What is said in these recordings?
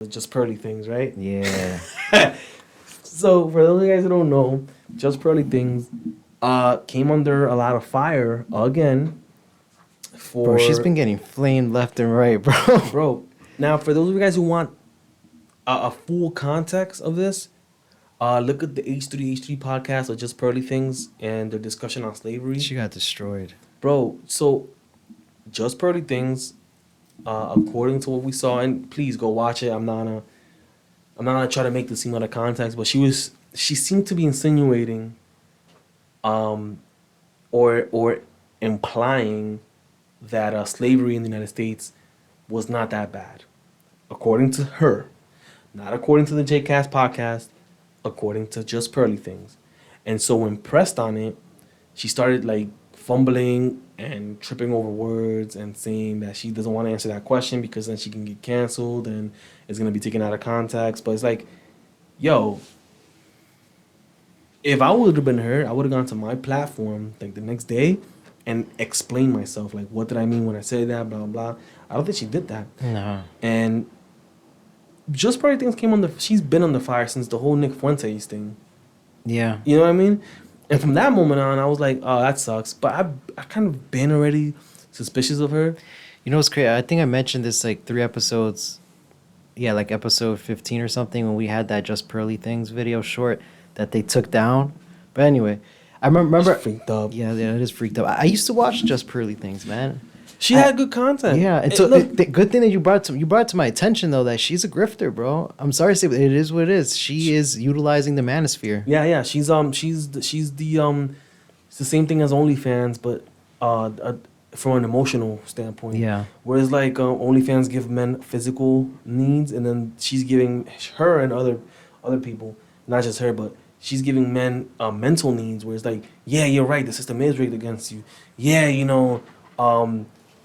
Just Pearly things, right? Yeah. So for those of you guys who don't know, Just Pearly things came under a lot of fire again Bro, she's for been getting flamed left and right, bro. bro. Now for those of you guys who want a full context of this, look at the H3 podcast of Just Pearly Things and their discussion on slavery. She got destroyed. Bro, so Just Pearly Things, according to what we saw, and please go watch it. I'm not gonna try to make this seem out of context, but she seemed to be insinuating, or implying that slavery in the United States was not that bad, according to her, not according to the JCast podcast, according to Just Pearly Things. And so when pressed on it, she started like fumbling and tripping over words and saying that she doesn't want to answer that question because then she can get canceled and it's gonna be taken out of context. But it's like, yo, if I would have been her, I would have gone to my platform like the next day and explained myself. Like, what did I mean when I said that? Blah blah. I don't think she did that. No. And Just Probably Things came on the. She's been on the fire since the whole Nick Fuentes thing. Yeah. You know what I mean? And from that moment on, I was like, oh, that sucks. But I kind of been already suspicious of her. You know what's crazy? I think I mentioned this like 3 episodes. Yeah, like episode 15 or something when we had that Just Pearly Things video short that they took down. But anyway, I remember. It's freaked up. Yeah, it is freaked up. I used to watch Just Pearly Things, man. She had good content. Yeah, and so the good thing that you brought it to my attention though that she's a grifter, bro. I'm sorry to say, but it is what it is. She is utilizing the manosphere. Yeah. She's the it's the same thing as OnlyFans, but from an emotional standpoint. Yeah. Whereas like OnlyFans give men physical needs, and then she's giving her and other people, not just her, but she's giving men mental needs. Where it's like, yeah, you're right. The system is rigged against you. Yeah,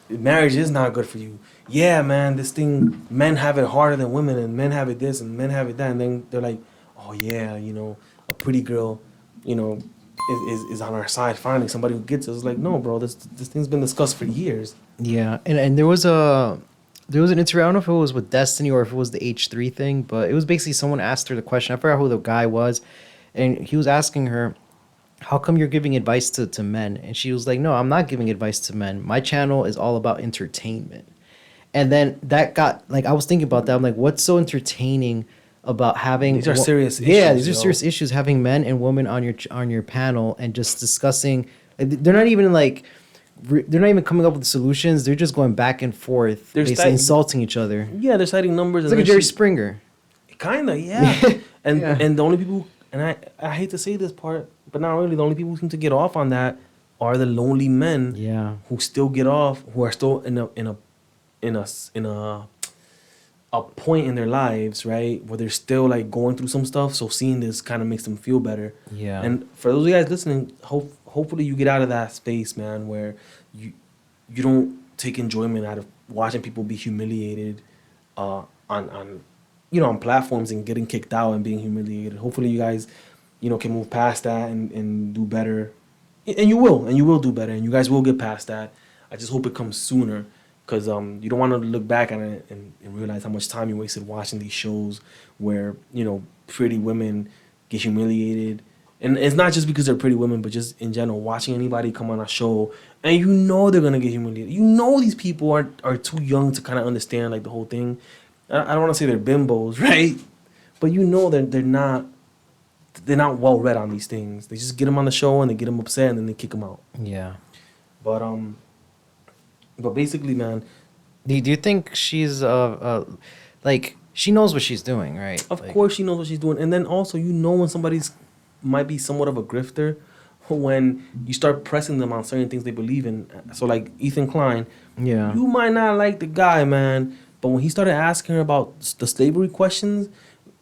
marriage is not good for you. Yeah, man, this thing, men have it harder than women, and men have it this, and men have it that, and then they're like, oh yeah, a pretty girl, is on our side finally, somebody who gets us. It's like, no, bro, this thing's been discussed for years. Yeah, and there was an interview. I don't know if it was with Destiny or if it was the H3 thing, but it was basically someone asked her the question. I forgot who the guy was, and he was asking her, how come you're giving advice to men? And she was like, no, I'm not giving advice to men. My channel is all about entertainment. And then that got, like, I was thinking about that. I'm like, what's so entertaining about having... These are serious issues. Yeah, these are serious issues, having men and women on your panel and just discussing... They're not even, like... They're not even coming up with solutions. They're just going back and forth, basically insulting each other. Yeah, they're citing numbers. It's like a Jerry Springer. Kind of, yeah. And Yeah. and the only people... And I hate to say this part, but not really. The only people who seem to get off on that are the lonely men. Yeah. Who still get off, who are still in a point in their lives, right, where they're still like going through some stuff. So seeing this kind of makes them feel better. Yeah. And for those of you guys listening, hopefully you get out of that space, man, where you don't take enjoyment out of watching people be humiliated, on platforms and getting kicked out and being humiliated. Hopefully you guys, can move past that and do better. And you will do better, and you guys will get past that. I just hope it comes sooner, because you don't want to look back on it and realize how much time you wasted watching these shows where, pretty women get humiliated. And it's not just because they're pretty women, but just in general, watching anybody come on a show and they're going to get humiliated. These people are too young to kind of understand like the whole thing. I don't want to say they're bimbos, right? But they're not well read on these things. They just get them on the show and they get them upset and then they kick them out. Yeah. But basically, man. Do you think she's like she knows what she's doing, right? Of course she knows what she's doing. And then also when somebody's might be somewhat of a grifter when you start pressing them on certain things they believe in. So like Ethan Klein, yeah, you might not like the guy, man, but when he started asking her about the slavery questions,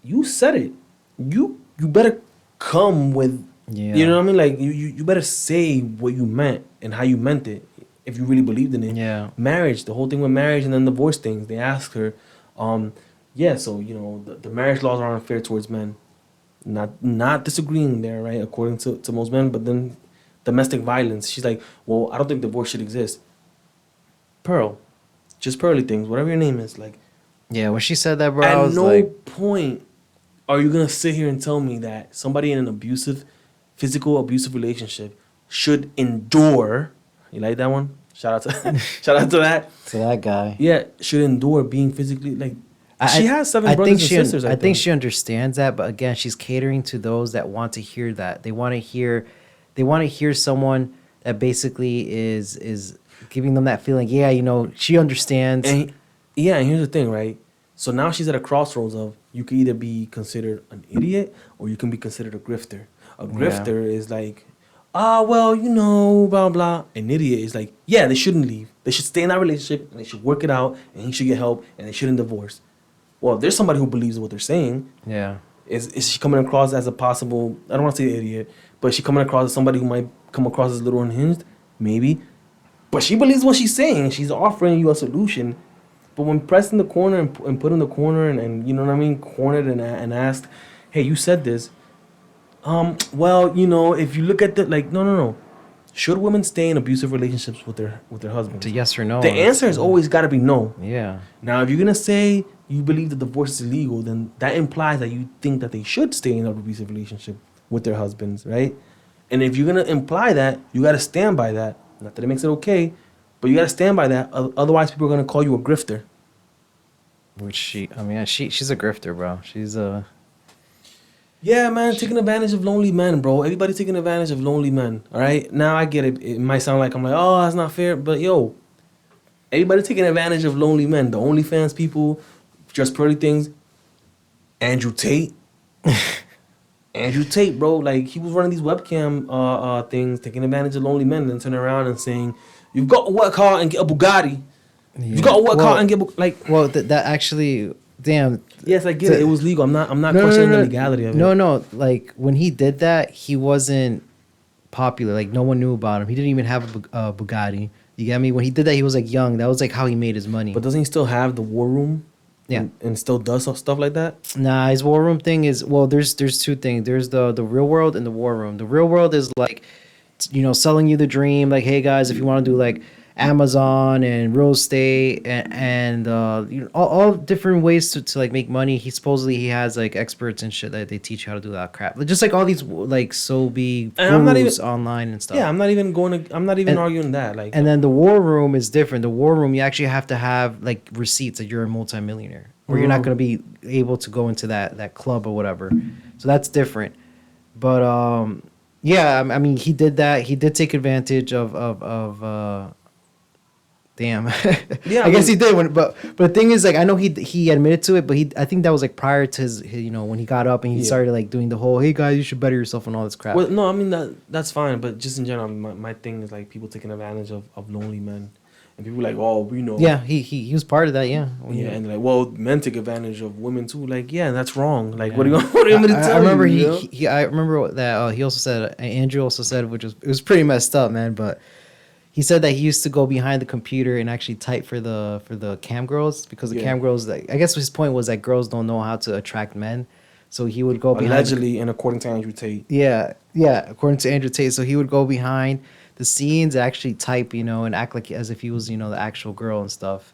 you said it. You better come with, you know what I mean? Like you better say what you meant and how you meant it if you really believed in it. Yeah. Marriage, the whole thing with marriage and then divorce things. They asked her, so the marriage laws are unfair towards men. Not disagreeing there, right? According to most men, but then domestic violence. She's like, well, I don't think divorce should exist. Pearl, Just Pearly Things, whatever your name is, like, Yeah, when she said that, bro, I At was no like, point are you gonna sit here and tell me that somebody in an abusive, physical abusive relationship should endure. You like that one? Shout out to shout out to that. to that guy. Yeah, should endure being physically like. She I has seven I think brothers and sisters. I I think think. she understands that, but again, she's catering to those that want to hear that. They want to hear someone that basically is giving them that feeling. Yeah, she understands. And yeah, and here's the thing, right? So now she's at a crossroads of you can either be considered an idiot or you can be considered a grifter. A Yeah. grifter is like, well, blah blah. An idiot is like, yeah, they shouldn't leave. They should stay in that relationship and they should work it out and he should get help and they shouldn't divorce. Well, there's somebody who believes what they're saying. Yeah. Is she coming across as a possible? I don't want to say idiot, but is she coming across as somebody who might come across as a little unhinged? Maybe, but she believes what she's saying. She's offering you a solution. But when pressed in the corner and put in the corner and you know what I mean, cornered and asked, hey, you said this. Well, if you look at the like, no. Should women stay in abusive relationships with their husbands? To yes or no. The answer has always got to be no. Yeah. Now, if you're gonna say you believe that divorce is illegal, then that implies that you think that they should stay in an abusive relationship with their husbands, right? And if you're gonna imply that, you gotta stand by that. Not that it makes it okay, but you gotta stand by that. Otherwise, people are gonna call you a grifter. Which she's a grifter, bro. She's a. Yeah, man, taking advantage of lonely men, bro. Everybody taking advantage of lonely men. All right, now I get it. It might sound like I'm like, oh, that's not fair, but yo, everybody taking advantage of lonely men. The OnlyFans people, Just Pearly things. Andrew Tate, Andrew Tate, bro. Like he was running these webcam things, taking advantage of lonely men, and then turning around and saying, "You've got to work hard and get a Bugatti. Yeah. You've got to work hard and get like." Well, that actually, damn. Yes, I get it. It was legal. I'm not questioning the legality of it. No. Like when he did that, he wasn't popular. Like no one knew about him. He didn't even have a Bugatti. You get me? When he did that, he was like young. That was like how he made his money. But doesn't he still have the war room? Yeah. And still does stuff like that? Nah, his war room thing is, well, there's two things. There's the real world and the war room. The real world is like, selling you the dream. Like, hey guys, if you want to do like Amazon and real estate and all different ways to like make money. He has like experts and shit that they teach you how to do that crap. Just like all these like Sobe gurus online and stuff. Yeah, I'm not even arguing that. Like, and then the war room is different. The war room, you actually have to have like receipts that you're a multimillionaire, or you're not going to be able to go into that club or whatever. So that's different. But yeah, I mean, he did that. He did take advantage of damn. Yeah, I guess he did. But the thing is, like, I know he admitted to it, but I think that was like prior to his when he got up and he started like doing the whole, hey guys, you should better yourself and all this crap. Well, no, I mean that's fine, but just in general, my thing is like people taking advantage of lonely men, and people like, oh, we know. Yeah, he was part of that. Yeah. Yeah, and like, well, men take advantage of women too. Like, yeah, that's wrong. Like, what do you want me to tell you? I remember you? I remember that he also said, Andrew also said, it was pretty messed up, man, but. He said that he used to go behind the computer and actually type for the cam girls because the cam girls, like, I guess his point was that girls don't know how to attract men, so he would go behind. Allegedly, and according to Andrew Tate. Yeah, according to Andrew Tate, so he would go behind the scenes, actually type, and act like as if he was, the actual girl and stuff,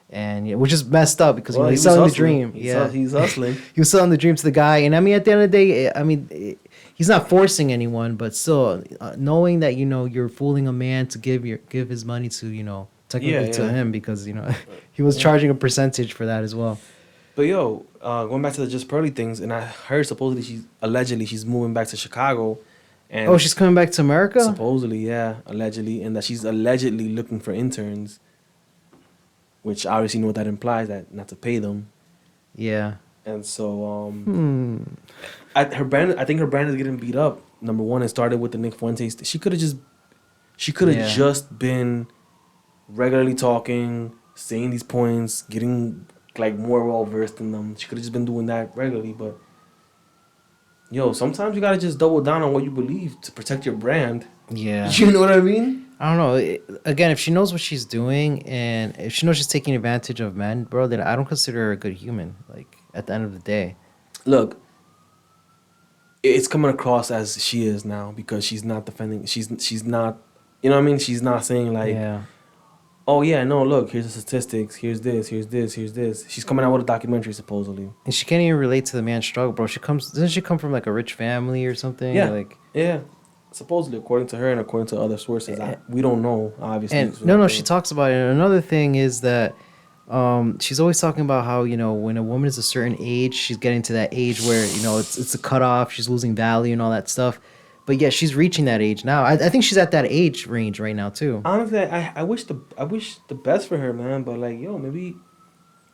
and which is messed up because he's selling the dream. He's hustling. He was selling the dream to the guy, and I mean, at the end of the day, I mean. He's not forcing anyone, but still knowing that you're fooling a man to give his money to technically to him because he was charging a percentage for that as well. But going back to the Just Pearly things, and I heard supposedly she's moving back to Chicago, and she's coming back to America. Supposedly, yeah, allegedly, and that she's allegedly looking for interns, which I obviously know what that implies, that not to pay them. Yeah. And so, I think her brand is getting beat up. Number one, it started with the Nick Fuentes. She could have just been regularly talking, saying these points, getting like more well versed in them. She could have just been doing that regularly. But sometimes you gotta just double down on what you believe to protect your brand. Yeah, you know what I mean. I don't know. Again, if she knows what she's doing and if she knows she's taking advantage of men, bro, then I don't consider her a good human. Like. At the end of the day, look, it's coming across as she is now because she's not defending. She's not, you know what I mean. She's not saying like, oh yeah, no, look, here's the statistics, here's this, here's this, here's this. She's coming out with a documentary supposedly. And she can't even relate to the man's struggle, bro. Doesn't she come from like a rich family or something? Yeah, Like, yeah. Supposedly, according to her and according to other sources, we don't know, obviously. and 'Cause we're no, not no, there. she talks about it. And another thing is that she's always talking about how, when a woman is a certain age, she's getting to that age where, it's a cutoff, she's losing value and all that stuff. But yeah, she's reaching that age now. I think she's at that age range right now too. Honestly, I wish the best for her, man. But like, yo, maybe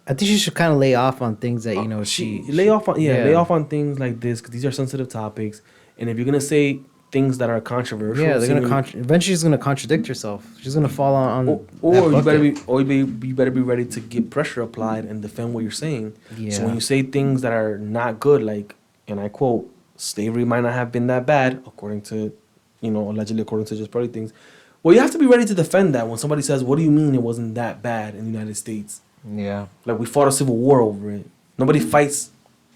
I think she should kind of lay off on things that she she lay off on lay yeah. off on things like this because these are sensitive topics, and if you're gonna say things that are controversial, Yeah, they're seemingly- gonna eventually she's gonna contradict herself. She's gonna fall on or that you better bucket. be you better be ready to get pressure applied and defend what you're saying. So Yeah. when you say things that are not good, like, and I quote, slavery might not have been that bad, according to, allegedly according to Just Pearly things. Well, you have to be ready to defend that when somebody says, "What do you mean it wasn't that bad in the United States? Yeah. Like we fought a civil war over it. Nobody fights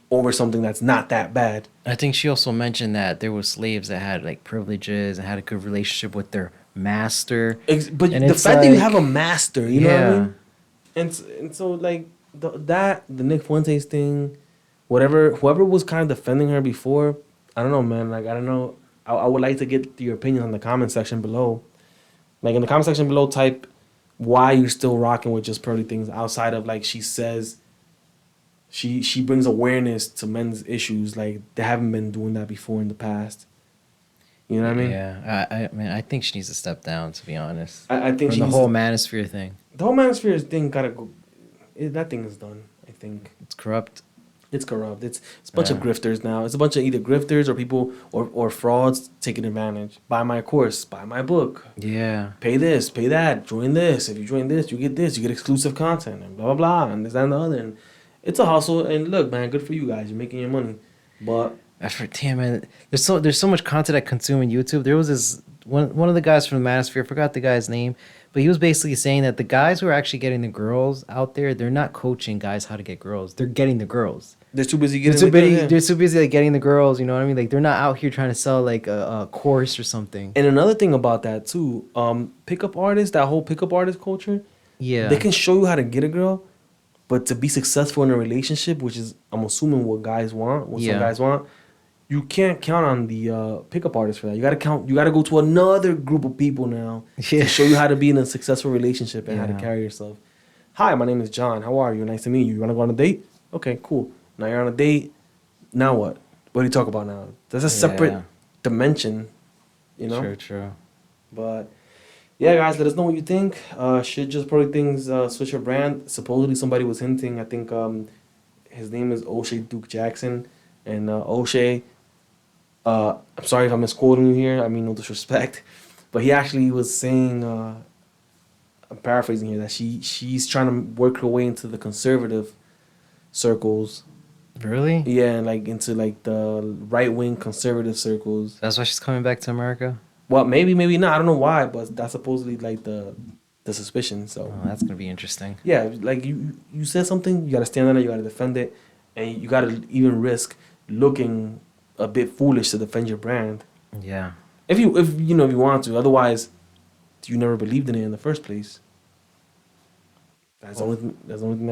over something that's not that bad." I think she also mentioned that there were slaves that had like privileges and had a good relationship with their master. But And the it's fact that you like- have a master, you know what I Yeah. mean? And so like the Nick Fuentes thing, whoever was kind of defending her before, I don't know, man. Like I don't know. I would like to get your opinion on the comment section below. Like in the comment section below, type why you're still rocking with Just Pearly things outside of like she says. She brings awareness to men's issues like they haven't been doing that before in the past. You know what I mean? Yeah. I mean, I think she needs to step down, to be honest. I think From she the needs whole to- manosphere thing. the whole manosphere thing gotta go. That thing is done. I think. It's corrupt. It's corrupt. It's a bunch of Yeah. grifters now. It's a bunch of either grifters or people or frauds taking advantage. Buy my course, buy my book, Yeah. pay this, pay that, join this. If you join this, you get exclusive content and blah blah blah and this that, and the other. And it's a hustle. And look, man, good for you guys. You're making your money. But Damn man, there's so much content I consume in YouTube. There was this one of the guys from the Manosphere, I forgot the guy's name, but he was basically saying that the guys who are actually getting the girls out there, they're not coaching guys how to get girls. They're getting the girls. they're too busy They're getting. too with busy. them, yeah. They're too busy like getting the girls. You know what I mean? Like they're not out here trying to sell like a course or something. And another thing about that too, pickup artists, that whole pickup artist culture, Yeah. they can show you how to get a girl, but to be successful in a relationship, which is I'm assuming what guys want, what Yeah. some guys want, you can't count on the pickup artist for that. You gotta go to another group of people now Yeah. to show you how to be in a successful relationship and how to Yeah. carry yourself. Hi, my name is John. How are you? Nice to meet you. You wanna go on a date? Okay, cool. Now you're on a date. Now what? What do you talk about now? That's a separate Yeah. dimension, you know? True. True. But yeah, guys, let us know what you think. Should Just Pearly things switch your brand? Supposedly somebody was hinting. I think his name is O'Shea Duke Jackson, and O'Shea. I'm sorry if I'm misquoting you here. I mean no disrespect, but he actually was saying. I'm paraphrasing here that she's trying to work her way into the conservative circles. Really? Yeah, and like into like the right wing conservative circles. That's why she's coming back to America. Well, maybe not. I don't know why, but that's supposedly like the suspicion. So Oh, that's gonna be interesting. yeah, like you said something, you gotta stand on it, you gotta defend it, and you gotta even risk looking a bit foolish to defend your brand. Yeah. If you want to. Otherwise, you never believed in it in the first place. That's the only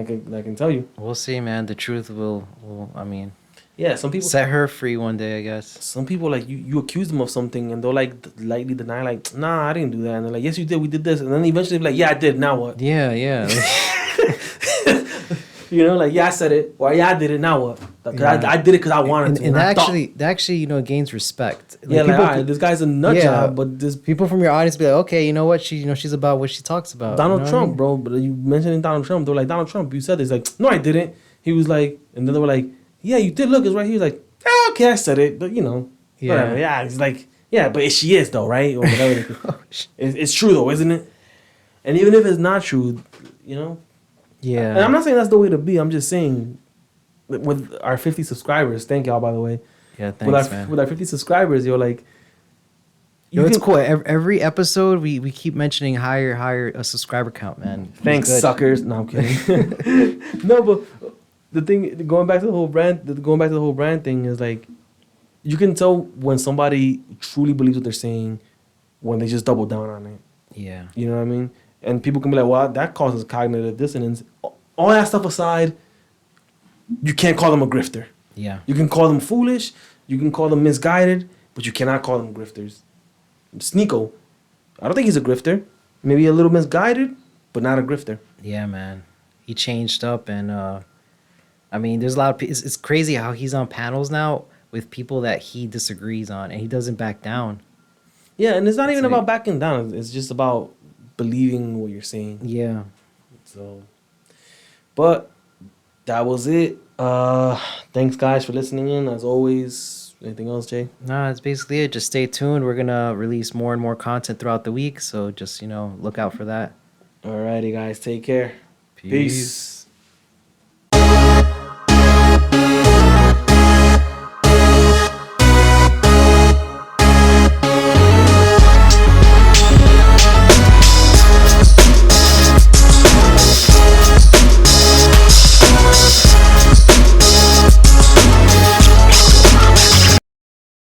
thing I can tell you. We'll see, man. The truth will. I mean, Yeah, some people. set her free one day, I guess. Some people like you accuse them of something and they'll like lightly deny, like, nah, I didn't do that, and they're like, yes, you did, we did this, and then eventually they're like, yeah, I did. Now what? Yeah. Yeah. You know, like, yeah, I said it, or yeah, I did it. Now what? Because Yeah. I did it because I wanted and to. and I thought- that actually, gains respect. Like, yeah, like, people, all right, this guy's a nut Yeah. job, but this people from your audience be like, okay, you know what? She's about what she talks about. Donald you know what I Trump, mean? bro. But you mentioning Donald Trump, they're like, Donald Trump, you said this. Like, no, I didn't. He was like, and then they were like, yeah, you did. Look, it's right here. He was like, okay, I said it, but Yeah. whatever. Yeah, he's like, yeah, but she is though, right? Or whatever. It's true though, isn't it? And even if it's not true, Yeah. And I'm not saying that's the way to be. I'm just saying, with our 50 subscribers, thank y'all by the way. Yeah. With Thanks, our man. with our 50 subscribers, you're like, Yo, it's cool. Every episode, we keep mentioning higher a subscriber count, man. It's Thanks, good. suckers. No, I'm kidding. No, but the thing, going back to the whole brand thing is like, you can tell when somebody truly believes what they're saying when they just double down on it. Yeah. You know what I mean? And people can be like, well, that causes cognitive dissonance. All that stuff aside, you can't call them a grifter. Yeah. You can call them foolish, you can call them misguided, but you cannot call them grifters. Sneeko, I don't think he's a grifter. Maybe a little misguided, but not a grifter. Yeah, man. He changed up, and I mean, there's a lot of. It's crazy how he's on panels now with people that he disagrees on, and he doesn't back down. Yeah, and it's not It's even like, about backing down. It's just about believing what you're saying. yeah. So, but that was it. Thanks guys for listening in. As always, anything else, Jay? No, that's basically it. Just stay tuned. We're gonna release more and more content throughout the week, so just look out for that. Alrighty, guys, take care. Peace. Peace.